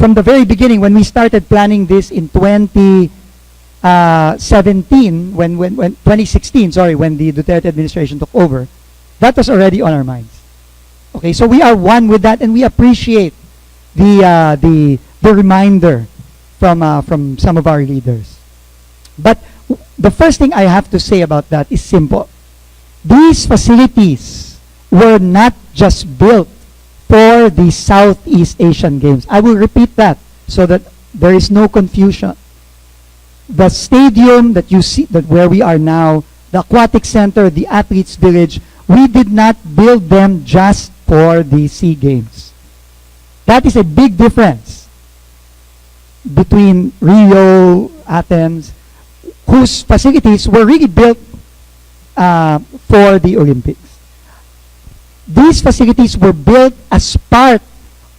from the very beginning, when we started planning this in 2016, when 2016, when the Duterte administration took over, that was already on our minds. Okay, so we are one with that, and we appreciate the reminder from some of our leaders. But the first thing I have to say about that is simple. These facilities were not just built for the Southeast Asian Games. I will repeat that so that there is no confusion. The stadium that you see, that where we are now, the Aquatics Center, the Athletes Village, we did not build them just for the SEA Games. That is a big difference between Rio, Athens, whose facilities were really built for the Olympics. These facilities were built as part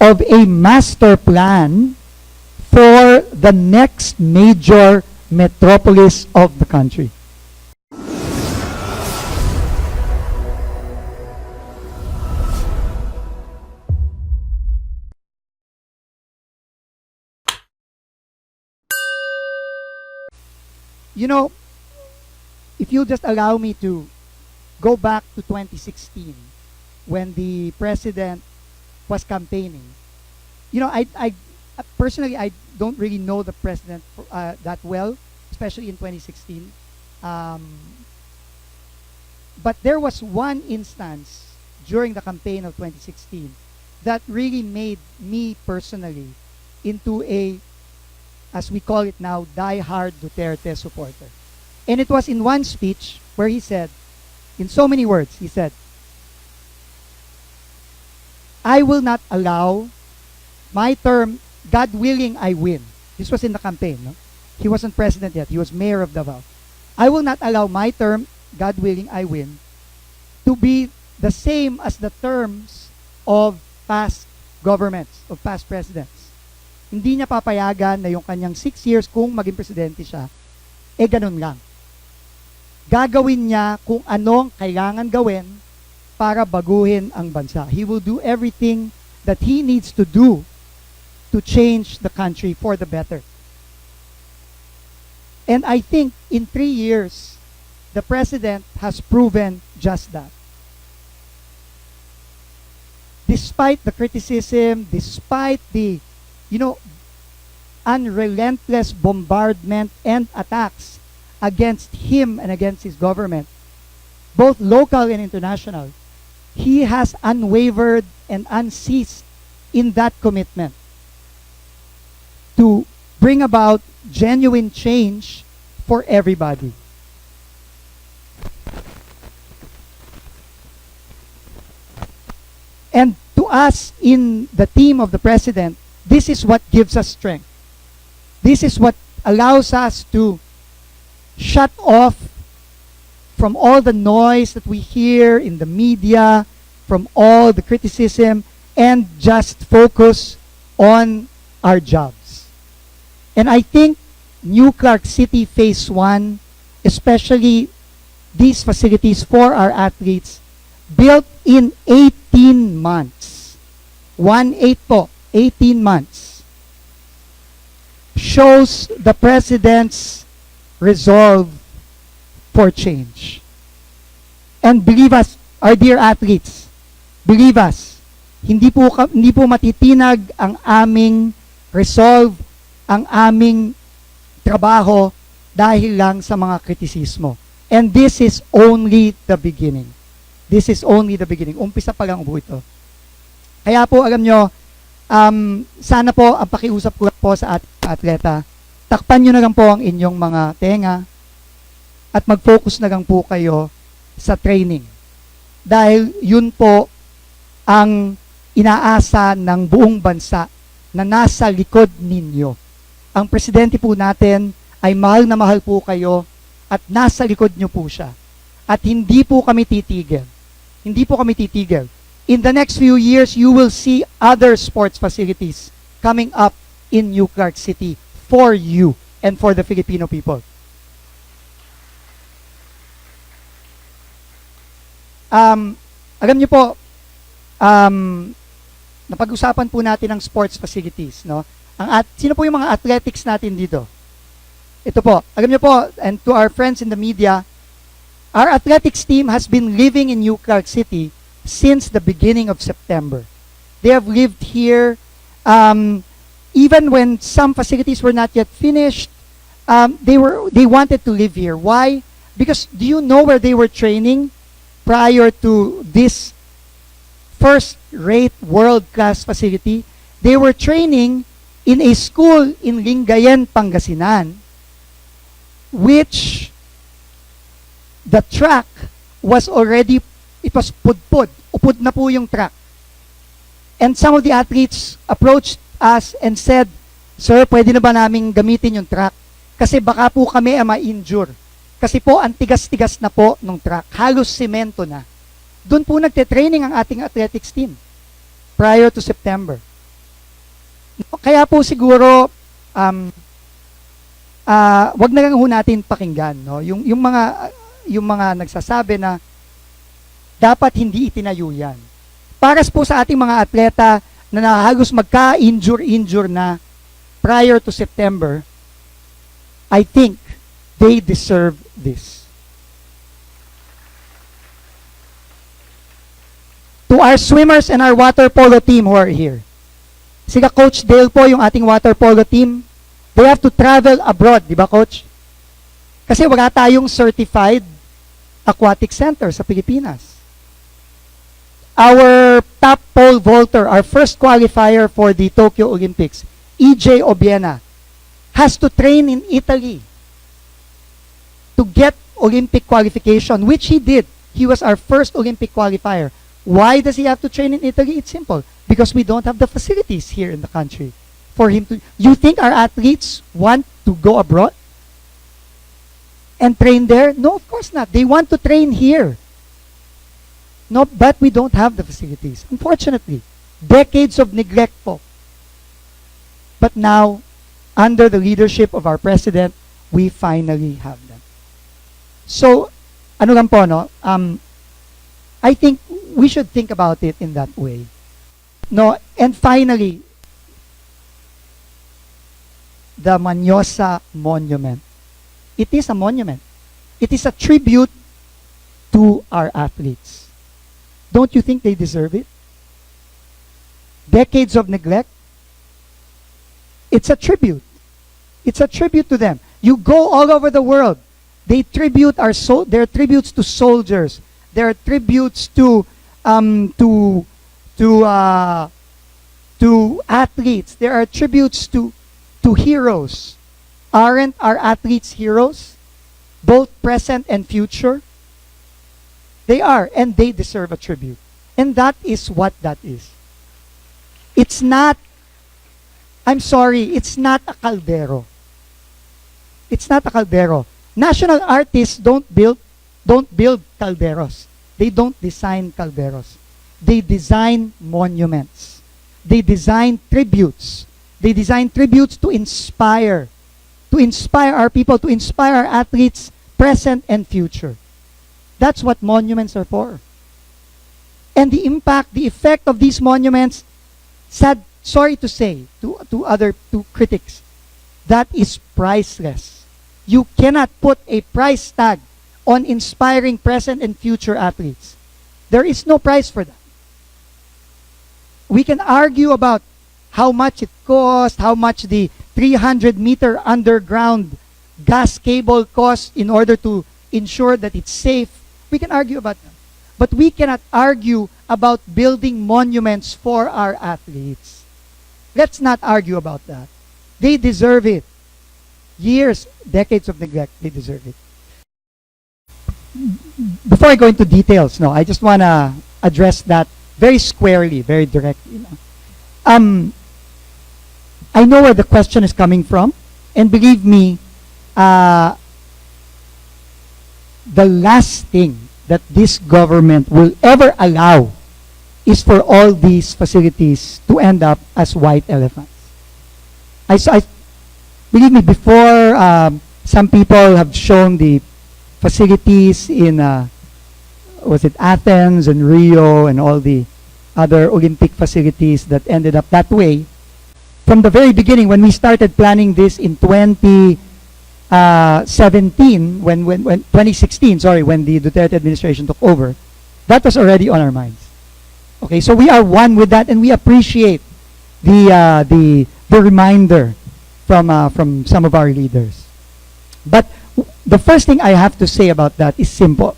of a master plan for the next major metropolis of the country. You know, if you'll just allow me to go back to 2016, when the president was campaigning. You know, I personally, I don't really know the president that well, especially in 2016. But there was one instance during the campaign of 2016 that really made me personally into a, as we call it now, die-hard Duterte supporter. And it was in one speech where he said, in so many words, he said, I will not allow my term, God willing, I win. This was in the campaign. No? He wasn't president yet. He was mayor of Davao. I will not allow my term, God willing, I win, to be the same as the terms of past governments, of past presidents. Hindi niya papayagan na yung kanyang 6 years kung maging presidente siya, ganun lang. Gagawin niya kung anong kailangan gawin para baguhin ang bansa. He will do everything that he needs to do to change the country for the better. And I think in 3 years, the president has proven just that. Despite the criticism, despite the, unrelentless bombardment and attacks against him and against his government, both local and international, he has unwavered and unceased in that commitment to bring about genuine change for everybody. And to us in the team of the president, this is what gives us strength. This is what allows us to shut off from all the noise that we hear in the media, from all the criticism, and just focus on our jobs. And I think New Clark City Phase 1, especially these facilities for our athletes, built in 18 months. 1/8 po, 18 months. Shows the President's resolve for change. And believe us, our dear athletes, believe us, hindi po matitinag ang aming resolve, ang aming trabaho dahil lang sa mga kritisismo. And this is only the beginning. This is only the beginning. Umpisa pa lang po ito. Kaya po, alam nyo, sana po ang pakiusap ko po sa ating atleta, takpan nyo na lang po ang inyong mga tenga at mag-focus na lang po kayo sa training. Dahil yun po ang inaasa ng buong bansa na nasa likod ninyo. Ang presidente po natin ay mahal na mahal po kayo at nasa likod nyo po siya. At hindi po kami titigil. Hindi po kami titigil. In the next few years, you will see other sports facilities coming up in New Clark City for you and for the Filipino people. Alam niyo po, napag-usapan po natin ang sports facilities, no? Sino po yung mga athletics natin dito? Ito po, alam niyo po, and to our friends in the media, our athletics team has been living in New Clark City since the beginning of September. They have lived here, even when some facilities were not yet finished. They wanted to live here. Why? Because do you know where they were training prior to this first-rate world-class facility? They were training in a school in Lingayen, Pangasinan, which the track was already, it was pudpud. Upod na po yung track. And some of the athletes approached us and said, "Sir, pwede na ba naming gamitin yung track? Kasi baka po kami ma-injure. Kasi po, ang tigas-tigas na po ng track. Halos semento na." Doon po nagte-training ang ating athletics team prior to September. Kaya po siguro, wag na lang ho natin pakinggan, no? Yung mga nagsasabi na dapat hindi itinayo yan. Para po sa ating mga atleta na halos magka-injure na prior to September, I think they deserve this. To our swimmers and our water polo team who are here, sila Coach Dahil po, yung ating water polo team, they have to travel abroad, di ba Coach? Kasi wala tayong certified aquatic center sa Pilipinas. Our top pole vaulter, our first qualifier for the Tokyo Olympics, EJ Obiena, has to train in Italy to get Olympic qualification, which he did. He was our first Olympic qualifier. Why does he have to train in Italy? It's simple. Because we don't have the facilities here in the country for him to. You think our athletes want to go abroad and train there? No, of course not. They want to train here. No, but we don't have the facilities. Unfortunately, decades of neglect po. But now, under the leadership of our president, we finally have them. So, ano lang po, no? I think we should think about it in that way. No, and finally, the Manyosa Monument. It is a monument. It is a tribute to our athletes. Don't you think they deserve it? Decades of neglect. It's a tribute. It's a tribute to them. You go all over the world. They tribute there are tributes to soldiers. There are tributes to athletes. There are tributes to heroes. Aren't our athletes heroes? Both present and future? They are, and they deserve a tribute. And that is what that is. It's not, I'm sorry, it's not a caldero. It's not a caldero. National artists don't build calderos. They don't design calderos. They design monuments. They design tributes. They design tributes to inspire our people, to inspire our athletes, present and future. That's what monuments are for. And the impact, the effect of these monuments, sorry to say, to critics, that is priceless. You cannot put a price tag on inspiring present and future athletes. There is no price for that. We can argue about how much it costs, how much the 300-meter underground gas cable costs in order to ensure that it's safe. We can argue about that. But we cannot argue about building monuments for our athletes. Let's not argue about that. They deserve it. Years, decades of neglect, they deserve it. Before I go into details, I just want to address that very squarely, very directly. I know where the question is coming from, and believe me, the last thing that this government will ever allow is for all these facilities to end up as white elephants. Believe me, before some people have shown the facilities in Athens and Rio and all the other Olympic facilities that ended up that way, from the very beginning, when we started planning this in 2017, when 2016, sorry, when the Duterte administration took over, that was already on our minds. Okay, so we are one with that, and we appreciate the reminder from some of our leaders. But the first thing I have to say about that is simple.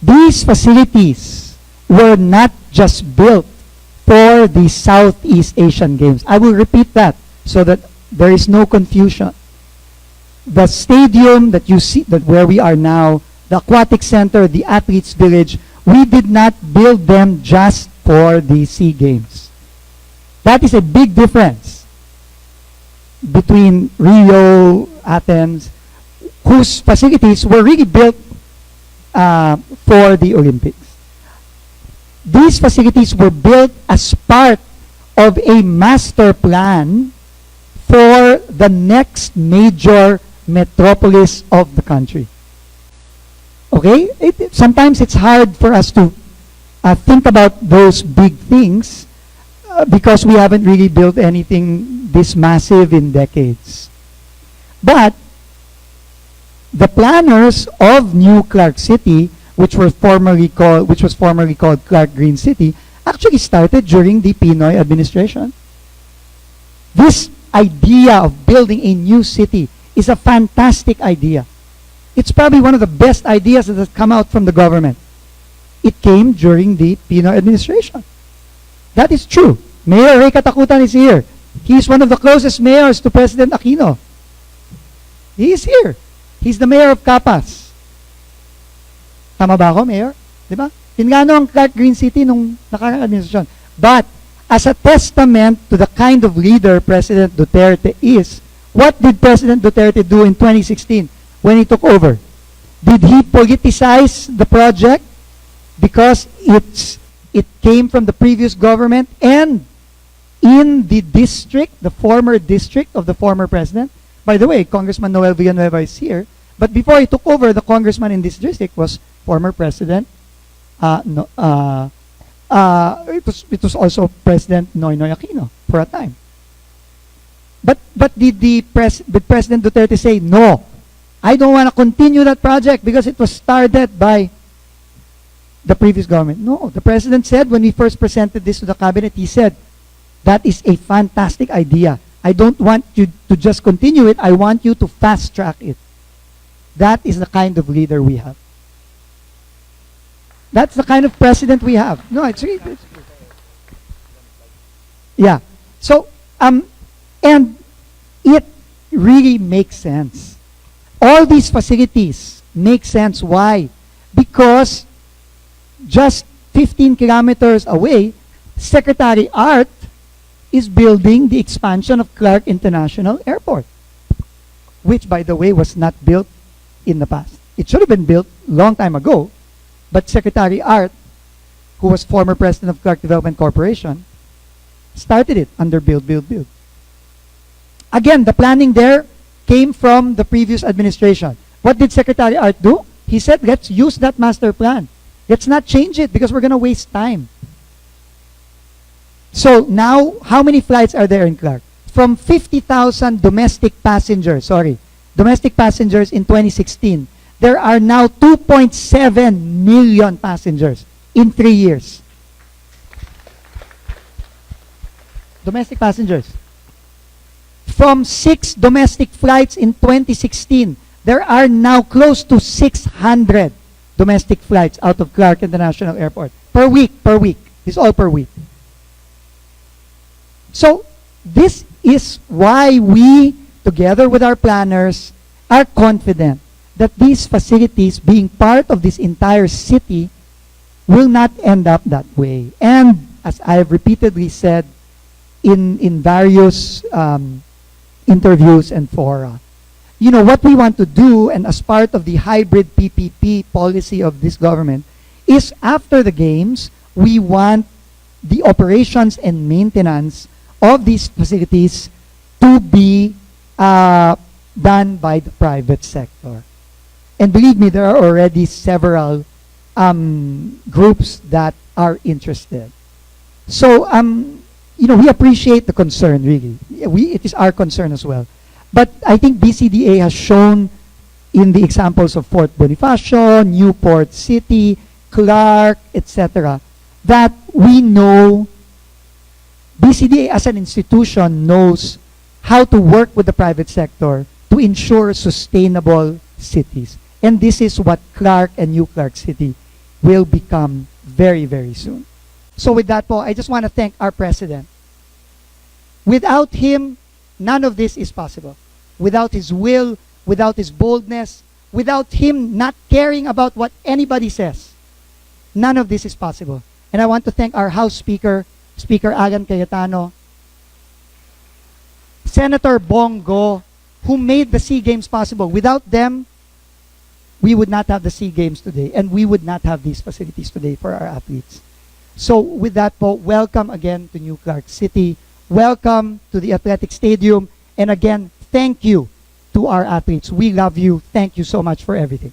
These facilities were not just built for the Southeast Asian Games. I will repeat that so that there is no confusion. The stadium that you see, that where we are now, the Aquatics Center, the Athletes Village, we did not build them just for the SEA Games. That is a big difference between Rio, Athens, whose facilities were really built for the Olympics. These facilities were built as part of a master plan for the next major metropolis of the country. Okay? Sometimes it's hard for us to think about those big things because we haven't really built anything this massive in decades. But the planners of New Clark City, which was formerly called Clark Green City, actually started during the Pinoy administration. This idea of building a new city is a fantastic idea. It's probably one of the best ideas that has come out from the government. It came during the Pinoy administration. That is true. Mayor Ray Katakutan is here. He is one of the closest mayors to President Aquino. He is here. He's the mayor of Capas. Tama ba ako, Mayor? Di ba? Pinagano ang Clark Green City nung nakaraang administrasyon. But, as a testament to the kind of leader President Duterte is, what did President Duterte do in 2016 when he took over? Did he politicize the project because it came from the previous government and in the district, the former district of the former president? By the way, Congressman Noel Villanueva is here. But before he took over, the congressman in this district was former President. It was also President Noynoy Aquino for a time. But did President Duterte say, no, I don't want to continue that project because it was started by the previous government? No, the President said when we first presented this to the cabinet, he said, that is a fantastic idea. I don't want you to just continue it. I want you to fast track it. That is the kind of leader we have. That's the kind of president we have. No, it's really, yeah. So, and it really makes sense. All these facilities make sense. Why? Because just 15 kilometers away, Secretary Art is building the expansion of Clark International Airport, which, by the way, was not built in the past. It should have been built long time ago, but Secretary Art, who was former president of Clark Development Corporation, started it under Build. Again, the planning there came from the previous administration. What did Secretary Art do? He said, let's use that master plan. Let's not change it because we're going to waste time. So now, how many flights are there in Clark? From 50,000 domestic passengers in 2016, there are now 2.7 million passengers in 3 years. Domestic passengers. From 6 domestic flights in 2016, there are now close to 600 domestic flights out of Clark International Airport. Per week. This is all per week. So, this is why we, together with our planners, are confident that these facilities, being part of this entire city, will not end up that way. And, as I have repeatedly said in various interviews and fora, you know, what we want to do, and as part of the hybrid PPP policy of this government, is after the games, we want the operations and maintenance of these facilities to be done by the private sector. And believe me, there are already several groups that are interested. So we appreciate the concern, really. It is our concern as well. But I think BCDA has shown in the examples of Fort Bonifacio, Newport City, Clark, etc., that we know BCDA as an institution knows how to work with the private sector to ensure sustainable cities. And this is what Clark and New Clark City will become very, very soon. So with that po, I just want to thank our President. Without him, none of this is possible. Without his will, without his boldness, without him not caring about what anybody says, none of this is possible. And I want to thank our House Speaker, Speaker Alan Cayetano, Senator Bongo, who made the SEA Games possible. Without them, we would not have the SEA Games today, and we would not have these facilities today for our athletes. So with that po, welcome again to New Clark City. Welcome to the Athletic Stadium. And again, thank you to our athletes. We love you. Thank you so much for everything.